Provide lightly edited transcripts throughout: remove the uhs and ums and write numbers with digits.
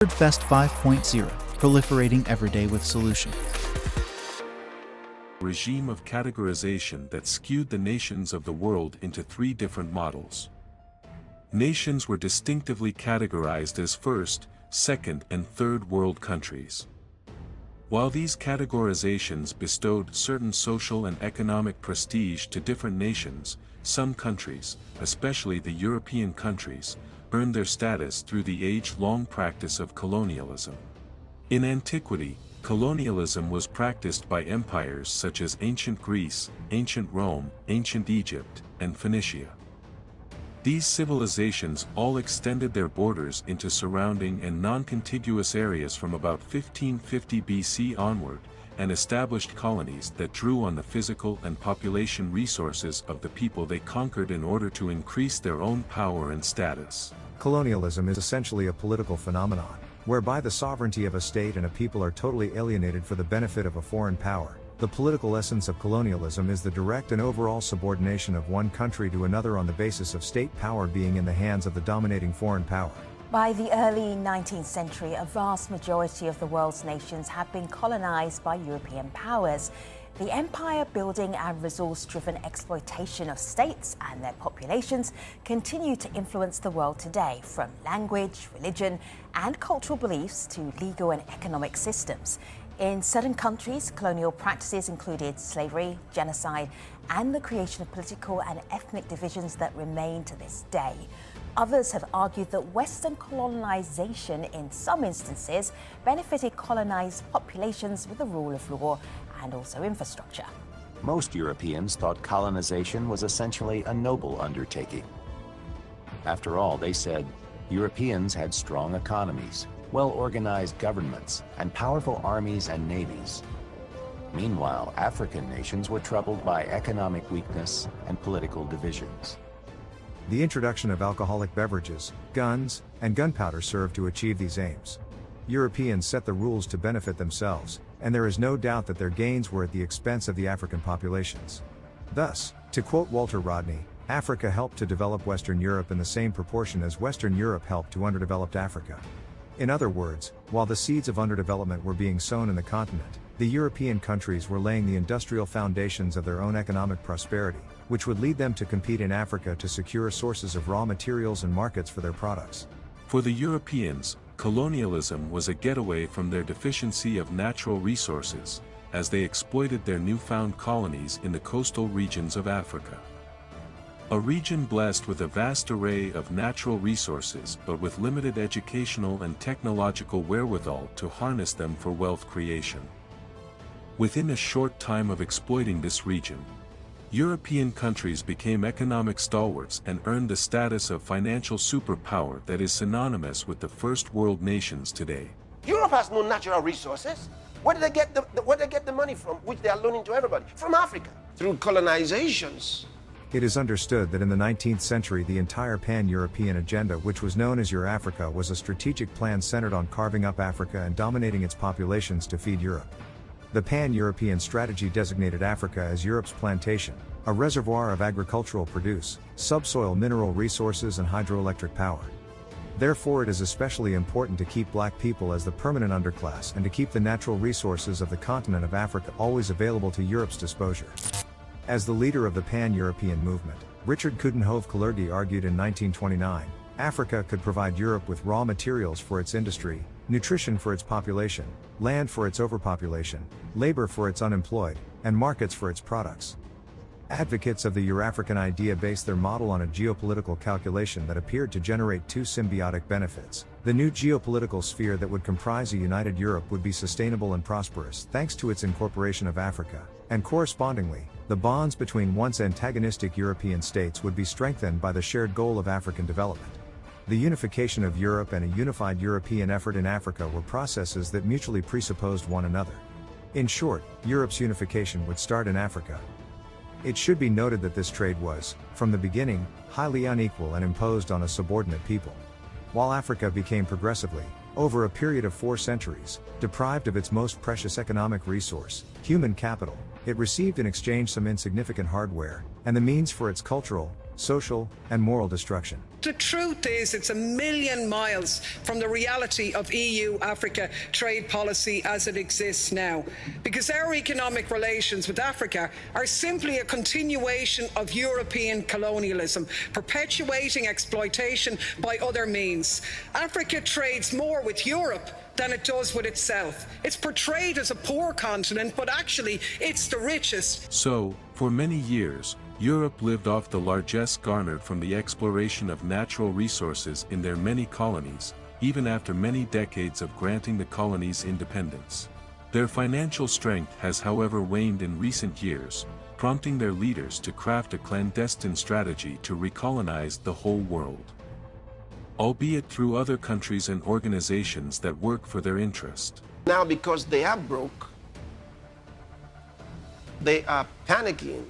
Fest 5.0, proliferating everyday with solution. Regime of categorization that skewed the nations of the world into three different models. Nations were distinctively categorized as first, second and third world countries. While these categorizations bestowed certain social and economic prestige to different nations, some countries, especially the European countries, earned their status through the age-long practice of colonialism. In antiquity, colonialism was practiced by empires such as ancient Greece, ancient Rome, ancient Egypt, and Phoenicia. These civilizations all extended their borders into surrounding and non-contiguous areas from about 1550 BC onward, and established colonies that drew on the physical and population resources of the people they conquered in order to increase their own power and status. Colonialism is essentially a political phenomenon, whereby the sovereignty of a state and a people are totally alienated for the benefit of a foreign power. The political essence of colonialism is the direct and overall subordination of one country to another on the basis of state power being in the hands of the dominating foreign power. By the early 19th century, a vast majority of the world's nations had been colonized by European powers. The empire-building and resource-driven exploitation of states and their populations continue to influence the world today, from language, religion, and cultural beliefs to legal and economic systems. In certain countries, colonial practices included slavery, genocide, and the creation of political and ethnic divisions that remain to this day. Others have argued that Western colonization in some instances benefited colonized populations with the rule of law and also infrastructure. Most Europeans thought colonization was essentially a noble undertaking. After all, they said, Europeans had strong economies, well-organized governments, and powerful armies and navies. Meanwhile, African nations were troubled by economic weakness and political divisions. The introduction of alcoholic beverages, guns, and gunpowder served to achieve these aims. Europeans set the rules to benefit themselves, and there is no doubt that their gains were at the expense of the African populations. Thus, to quote Walter Rodney, Africa helped to develop Western Europe in the same proportion as Western Europe helped to underdeveloped Africa. In other words, while the seeds of underdevelopment were being sown in the continent, the European countries were laying the industrial foundations of their own economic prosperity, which would lead them to compete in Africa to secure sources of raw materials and markets for their products. For the Europeans, colonialism was a getaway from their deficiency of natural resources, as they exploited their newfound colonies in the coastal regions of Africa. A region blessed with a vast array of natural resources but with limited educational and technological wherewithal to harness them for wealth creation. Within a short time of exploiting this region, European countries became economic stalwarts and earned the status of financial superpower that is synonymous with the first world nations today. Europe has no natural resources. Where do they get the money from, which they are loaning to everybody? From Africa, through colonizations. It is understood that in the 19th century the entire pan-European agenda, which was known as Eurafrica, was a strategic plan centered on carving up Africa and dominating its populations to feed Europe. The pan-European strategy designated Africa as Europe's plantation, a reservoir of agricultural produce, subsoil mineral resources and hydroelectric power. Therefore, it is especially important to keep black people as the permanent underclass and to keep the natural resources of the continent of Africa always available to Europe's disposal. As the leader of the pan-European movement, Richard Coudenhove-Kalergi argued in 1929, Africa could provide Europe with raw materials for its industry, nutrition for its population, land for its overpopulation, labor for its unemployed, and markets for its products. Advocates of the Eurafrican idea based their model on a geopolitical calculation that appeared to generate two symbiotic benefits. The new geopolitical sphere that would comprise a united Europe would be sustainable and prosperous thanks to its incorporation of Africa, and correspondingly, the bonds between once antagonistic European states would be strengthened by the shared goal of African development. The unification of Europe and a unified European effort in Africa were processes that mutually presupposed one another. In short, Europe's unification would start in Africa. It should be noted that this trade was, from the beginning, highly unequal and imposed on a subordinate people. While Africa became progressively, over a period of 4 centuries, deprived of its most precious economic resource, human capital, it received in exchange some insignificant hardware, and the means for its cultural, social, and moral destruction. The truth is, it's a million miles from the reality of EU-Africa trade policy as it exists now, because our economic relations with Africa are simply a continuation of European colonialism, perpetuating exploitation by other means. Africa trades more with Europe than it does with itself. It's portrayed as a poor continent, but actually it's the richest. So, for many years, Europe lived off the largesse garnered from the exploration of natural resources in their many colonies, even after many decades of granting the colonies independence. Their financial strength has, however, waned in recent years, prompting their leaders to craft a clandestine strategy to recolonize the whole world, albeit through other countries and organizations that work for their interest. Now, because they are broke, they are panicking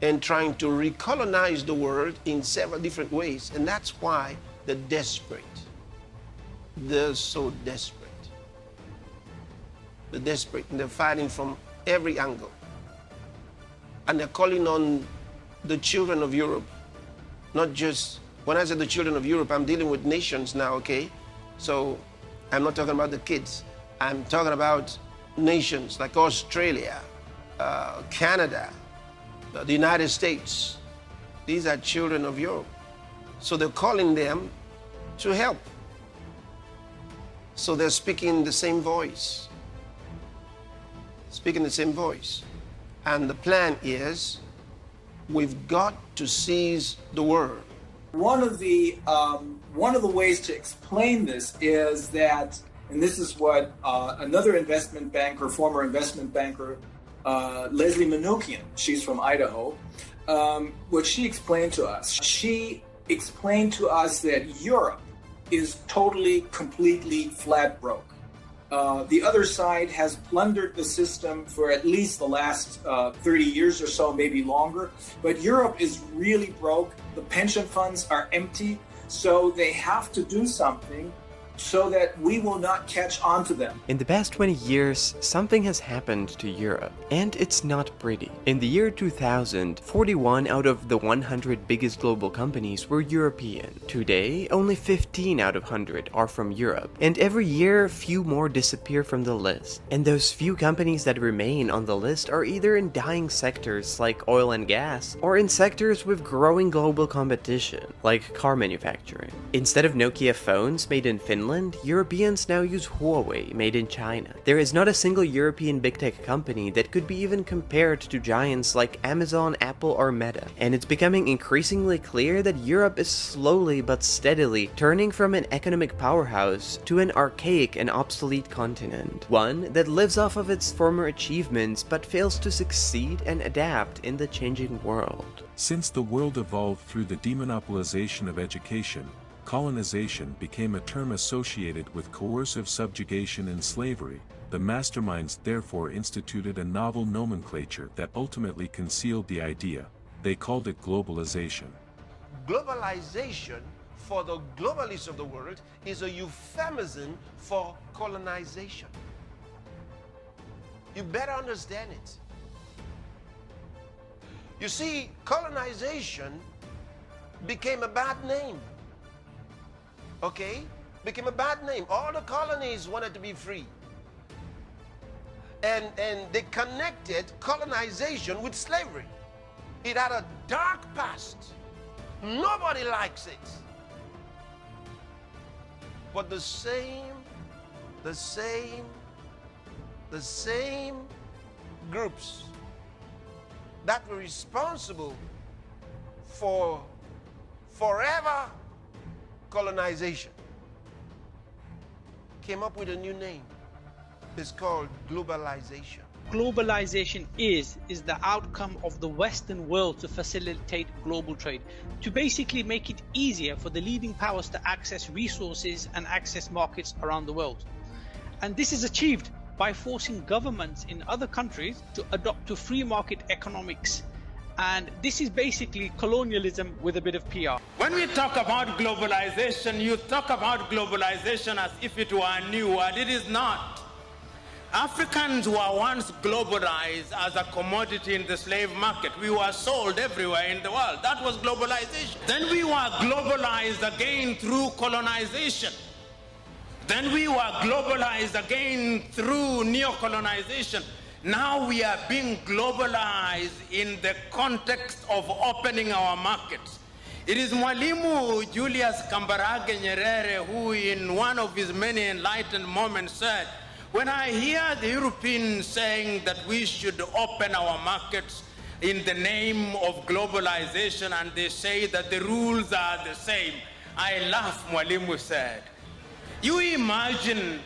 and trying to recolonize the world in several different ways. And that's why they're desperate. They're so desperate. They're desperate, and they're fighting from every angle. And they're calling on the children of Europe, not just, when I say the children of Europe, I'm dealing with nations now, okay? So I'm not talking about the kids. I'm talking about nations like Australia, Canada, the United States. These are children of Europe. So they're calling them to help. So they're speaking the same voice. Speaking the same voice. And the plan is, we've got to seize the world. One of the ways to explain this is that, and this is what another investment banker, former investment banker, Leslie Manookian, she's from Idaho, what she explained to us. She explained to us that Europe is totally, completely flat broke. The other side has plundered the system for at least the last 30 years or so, maybe longer. But Europe is really broke. The pension funds are empty. So they have to do something so that we will not catch on to them. In the past 20 years, something has happened to Europe, and it's not pretty. In the year 2000, 41 out of the 100 biggest global companies were European. Today, only 15 out of 100 are from Europe, and every year, few more disappear from the list. And those few companies that remain on the list are either in dying sectors like oil and gas, or in sectors with growing global competition, like car manufacturing. Instead of Nokia phones made in Finland, Europeans now use Huawei, made in China. There is not a single European big tech company that could be even compared to giants like Amazon, Apple, or Meta. And it's becoming increasingly clear that Europe is slowly but steadily turning from an economic powerhouse to an archaic and obsolete continent. One that lives off of its former achievements but fails to succeed and adapt in the changing world. Since the world evolved through the demonopolization of education, colonization became a term associated with coercive subjugation and slavery. The masterminds therefore instituted a novel nomenclature that ultimately concealed the idea. They called it globalization. Globalization, for the globalists of the world, is a euphemism for colonization. You better understand it. You see, colonization became a bad name. Okay? Became a bad name. All the colonies wanted to be free. And they connected colonization with slavery. It had a dark past. Nobody likes it. But the same groups that were responsible for forever colonization came up with a new name. It's called globalization. Globalization is the outcome of the Western world to facilitate global trade, to basically make it easier for the leading powers to access resources and access markets around the world. And this is achieved by forcing governments in other countries to adopt to free market economics. And this is basically colonialism with a bit of PR. When we talk about globalization, you talk about globalization as if it were a new word. It is not. Africans were once globalized as a commodity in the slave market. We were sold everywhere in the world. That was globalization. Then we were globalized again through colonization. Then we were globalized again through neo-colonization. Now we are being globalized in the context of opening our markets. It is Mwalimu Julius Kambarage Nyerere who in one of his many enlightened moments said, when I hear the Europeans saying that we should open our markets in the name of globalization and they say that the rules are the same, I laugh, Mwalimu said. You imagine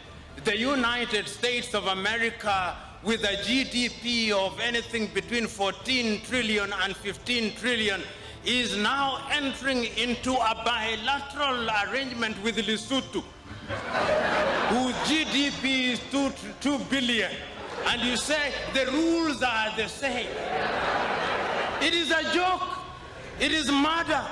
the United States of America with a GDP of anything between 14 trillion and 15 trillion is now entering into a bilateral arrangement with Lesotho, whose GDP is 2 billion, and you say the rules are the same. It is a joke. It is murder.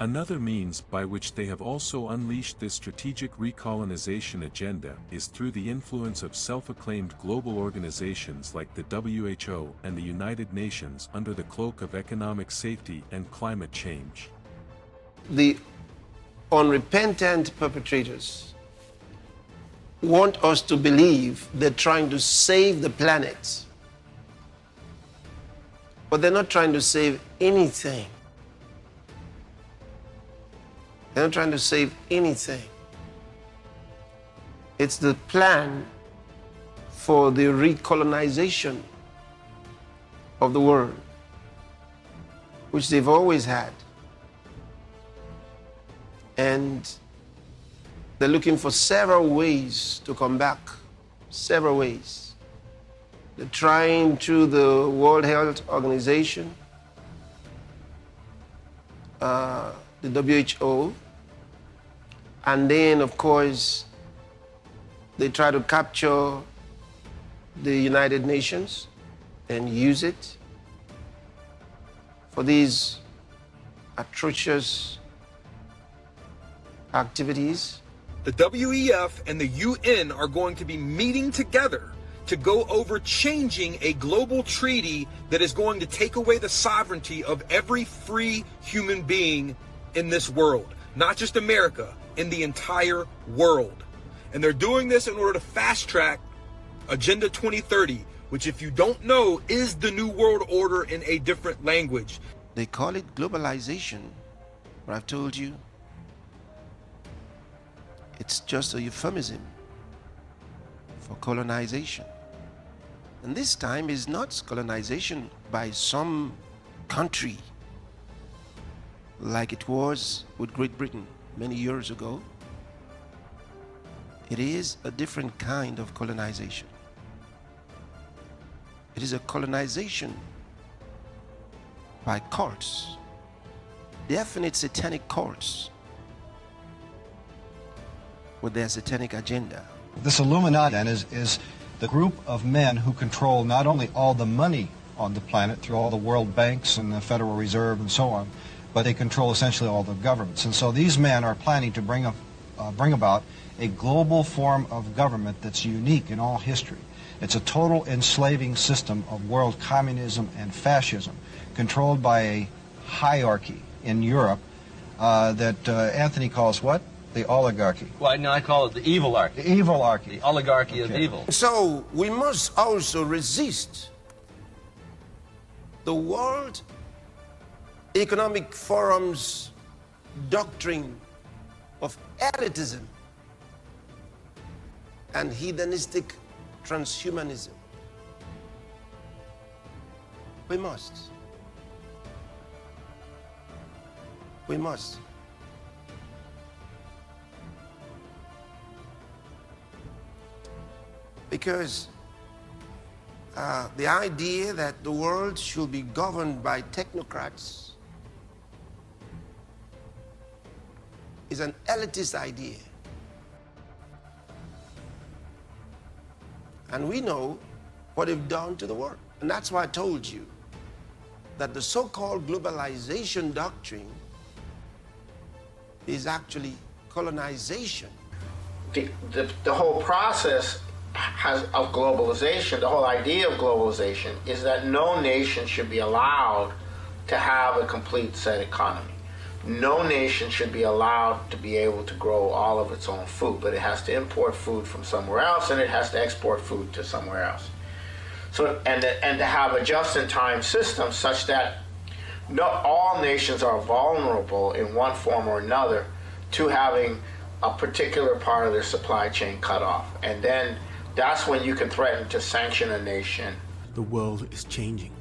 Another means by which they have also unleashed this strategic recolonization agenda is through the influence of self-acclaimed global organizations like the WHO and the United Nations under the cloak of economic safety and climate change. The unrepentant perpetrators want us to believe they're trying to save the planet. But they're not trying to save anything. They're not trying to save anything. It's the plan for the recolonization of the world, which they've always had. And they're looking for several ways to come back, several ways. They're trying through the World Health Organization, the WHO, and then, of course, they try to capture the United Nations and use it for these atrocious activities. The WEF and the UN are going to be meeting together to go over changing a global treaty that is going to take away the sovereignty of every free human being in this world, not just America, in the entire world. And they're doing this in order to fast track Agenda 2030, which, if you don't know, is the New World Order in a different language. They call it globalization, but I've told you, it's just a euphemism for colonization. And this time is not colonization by some country like it was with Great Britain many years ago. It is a different kind of colonization. It is a colonization by cults, definite satanic cults with their satanic agenda. This Illuminati then is the group of men who control not only all the money on the planet through all the world banks and the Federal Reserve and so on, but they control essentially all the governments. And so these men are planning to bring about a global form of government that's unique in all history. It's a total enslaving system of world communism and fascism, controlled by a hierarchy in Europe that Anthony calls what? The oligarchy. Well, no, I call it the evil-archy. The evil-archy. The oligarchy of evil. So we must also resist the World Economic Forum's doctrine of elitism and hedonistic transhumanism. We must. We must. Because the idea that the world should be governed by technocrats is an elitist idea. And we know what they've done to the world. And that's why I told you that the so-called globalization doctrine is actually colonization. The whole process of globalization, the whole idea of globalization, is that no nation should be allowed to have a complete set economy. No nation should be allowed to be able to grow all of its own food, but it has to import food from somewhere else, and it has to export food to somewhere else. So, and to have a just-in-time system such that not all nations are vulnerable in one form or another to having a particular part of their supply chain cut off. And then that's when you can threaten to sanction a nation. The world is changing.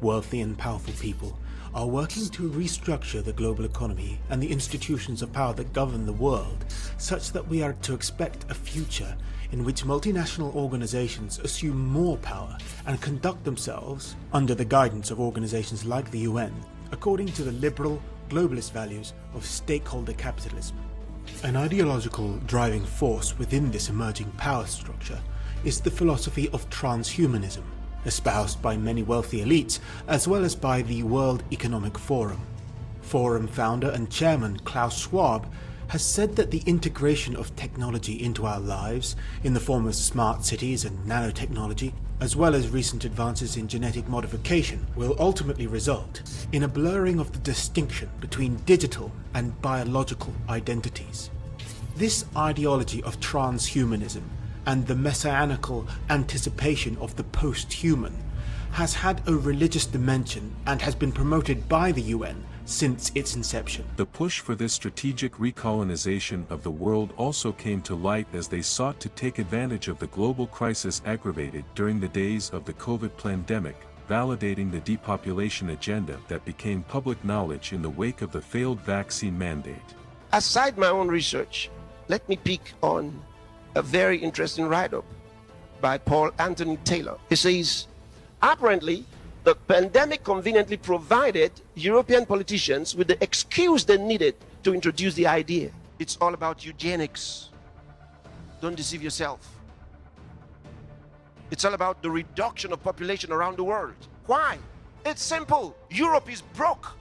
Wealthy and powerful people are working to restructure the global economy and the institutions of power that govern the world, such that we are to expect a future in which multinational organizations assume more power and conduct themselves under the guidance of organizations like the UN, according to the liberal, globalist values of stakeholder capitalism. An ideological driving force within this emerging power structure is the philosophy of transhumanism, espoused by many wealthy elites as well as by the World Economic Forum. Forum founder and chairman Klaus Schwab has said that the integration of technology into our lives in the form of smart cities and nanotechnology, as well as recent advances in genetic modification, will ultimately result in a blurring of the distinction between digital and biological identities. This ideology of transhumanism and the messianical anticipation of the post-human has had a religious dimension and has been promoted by the UN since its inception. The push for this strategic recolonization of the world also came to light as they sought to take advantage of the global crisis aggravated during the days of the COVID pandemic, validating the depopulation agenda that became public knowledge in the wake of the failed vaccine mandate. Aside my own research, let me pick on a very interesting write-up by Paul Anthony Taylor. He says, apparently, the pandemic conveniently provided European politicians with the excuse they needed to introduce the idea. It's all about eugenics. Don't deceive yourself. It's all about the reduction of population around the world. Why? It's simple. Europe is broke.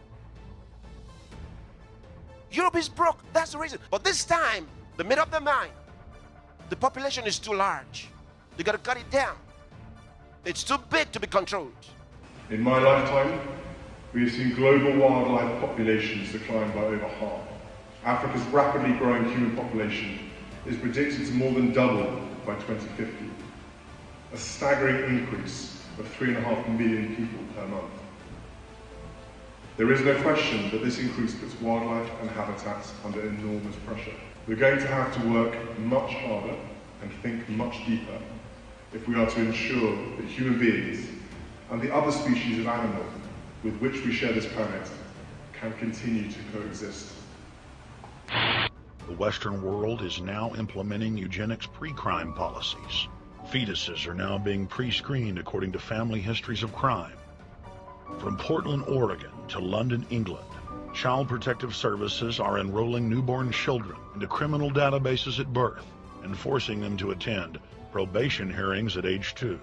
Europe is broke. That's the reason. But this time, they made up their mind. The population is too large. They got to cut it down. It's too big to be controlled. In my lifetime, we have seen global wildlife populations decline by over half. Africa's rapidly growing human population is predicted to more than double by 2050, a staggering increase of 3.5 million people per month. There is no question that this increase puts wildlife and habitats under enormous pressure. We're going to have to work much harder and think much deeper if we are to ensure that human beings and the other species of animal with which we share this planet can continue to coexist. The Western world is now implementing eugenics pre-crime policies. Fetuses are now being pre-screened according to family histories of crime. From Portland, Oregon to London, England, Child Protective Services are enrolling newborn children into criminal databases at birth and forcing them to attend probation hearings at age 2.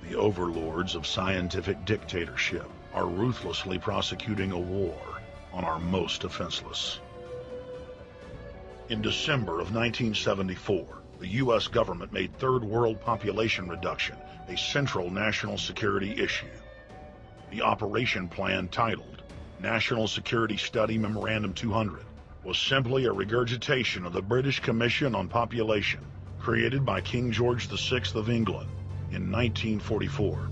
The overlords of scientific dictatorship are ruthlessly prosecuting a war on our most defenseless. In December of 1974, the U.S. government made Third World population reduction a central national security issue. The operation plan, titled National Security Study Memorandum 200, was simply a regurgitation of the British Commission on Population, created by King George VI of England in 1944,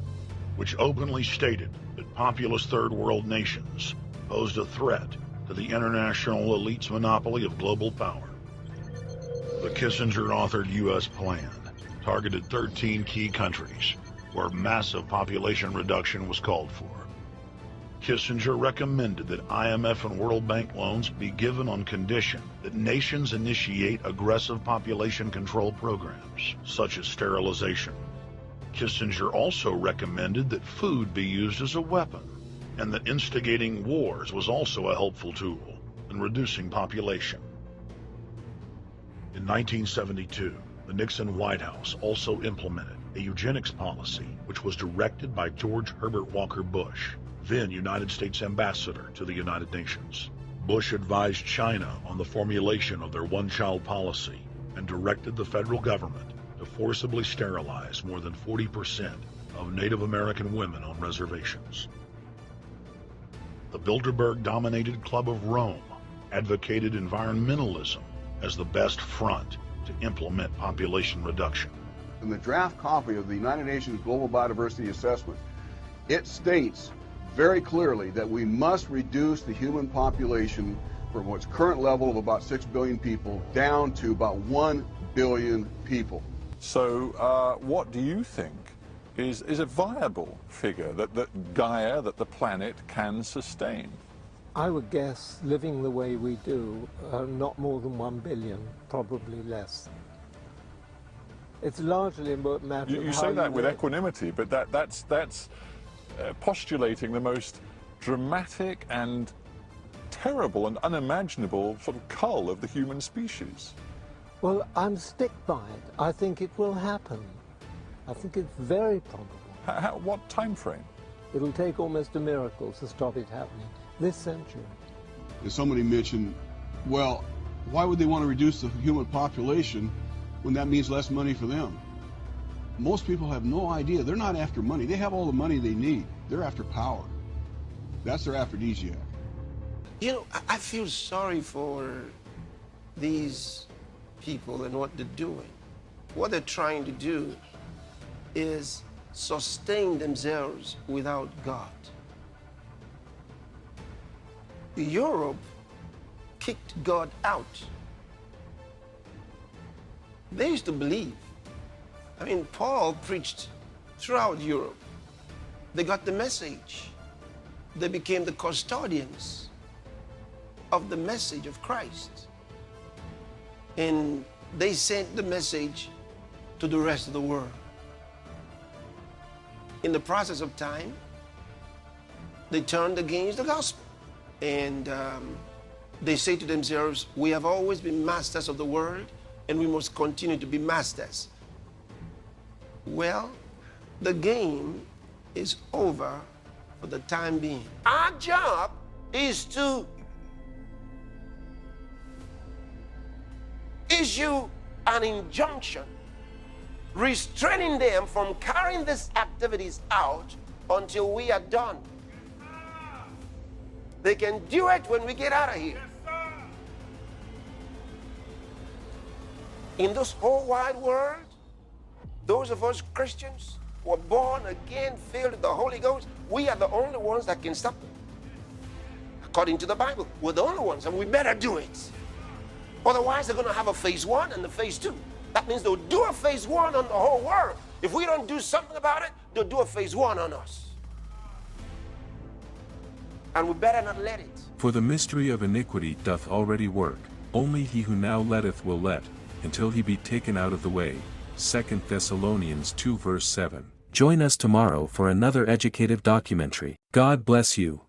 which openly stated that populous Third World nations posed a threat to the international elite's monopoly of global power. The Kissinger-authored U.S. plan targeted 13 key countries where massive population reduction was called for. Kissinger recommended that IMF and World Bank loans be given on condition that nations initiate aggressive population control programs, such as sterilization. Kissinger also recommended that food be used as a weapon, and that instigating wars was also a helpful tool in reducing population. In 1972, the Nixon White House also implemented a eugenics policy which was directed by George Herbert Walker Bush, then United States Ambassador to the United Nations. Bush advised China on the formulation of their one-child policy and directed the federal government to forcibly sterilize more than 40% of Native American women on reservations. The Bilderberg-dominated Club of Rome advocated environmentalism as the best front to implement population reduction. In the draft copy of the United Nations Global Biodiversity Assessment, it states very clearly that we must reduce the human population from its current level of about 6 billion people down to about 1 billion people. So what do you think is a viable figure that Gaia, that the planet can sustain? I would guess, living the way we do, not more than 1 billion, probably less. It's largely a matter of You how say that you with live. equanimity, but that's postulating the most dramatic and terrible and unimaginable sort of cull of the human species. Well, I'm stick by it. I think it will happen. I think it's very probable. What time frame? It'll take almost a miracle to stop it happening this century. And somebody mentioned, well, why would they want to reduce the human population when that means less money for them? Most people have no idea. They're not after money. They have all the money they need. They're after power. That's their aphrodisiac. You know, I feel sorry for these people and what they're doing. What they're trying to do is sustain themselves without God. Europe kicked God out. They used to believe. I mean, Paul preached throughout Europe. They got the message. They became the custodians of the message of Christ. And they sent the message to the rest of the world. In the process of time, they turned against the gospel. And they say to themselves, we have always been masters of the world, and we must continue to be masters. Well, the game is over for the time being. Our job is to issue an injunction restraining them from carrying these activities out until we are done. They can do it when we get out of here. In this whole wide world, those of us Christians who are born again, filled with the Holy Ghost, we are the only ones that can stop them. According to the Bible, we're the only ones, and we better do it. Otherwise, they're going to have a phase 1 and a phase 2. That means they'll do a phase 1 on the whole world. If we don't do something about it, they'll do a phase 1 on us. And we better not let it. For the mystery of iniquity doth already work, only he who now letteth will let, until he be taken out of the way. 2 Thessalonians 2 verse 7. Join us tomorrow for another educative documentary. God bless you.